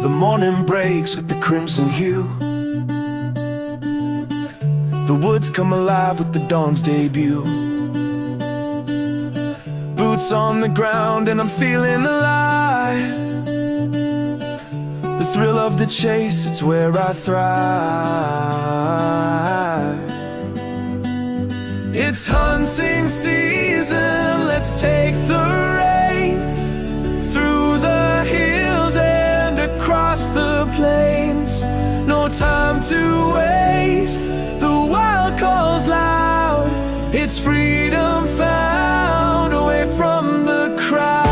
The morning breaks with the crimson hue. The woods come alive with the dawn's debut. Boots on the ground and I'm feeling alive. The thrill of the chase, it's where I thrive. It's hunting season, let's take the race through the hills and across the plains. No time to waste, the wild calls loud. It's freedom found away from the crowd.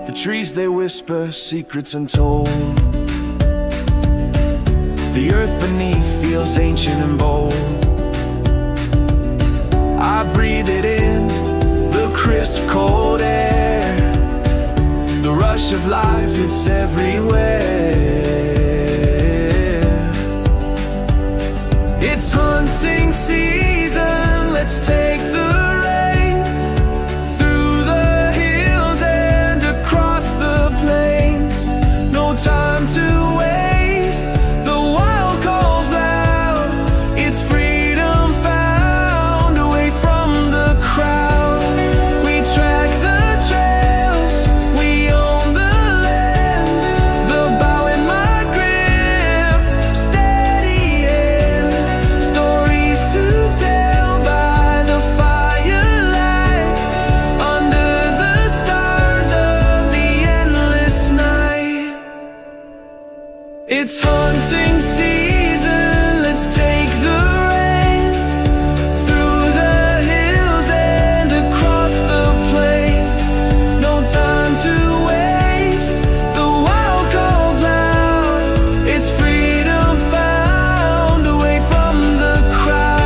The trees, they whisper secrets untold. The earth beneath feels ancient and bold. I breathe it in, the crisp cold air. The rush of life, it's everywhere. It's hunting season, let's take the race through the hills and across the plains. No time to waste, the wild calls loud. It's freedom found away from the crowd. We track the trails, we own the land. The bow in my grip, steady in. Stories to tell by the firelight, under the stars of the endless night. It's hunting season, let's take the reins through the hills and across the plains. No time to waste, the wild calls loud. It's freedom found away from the crowd.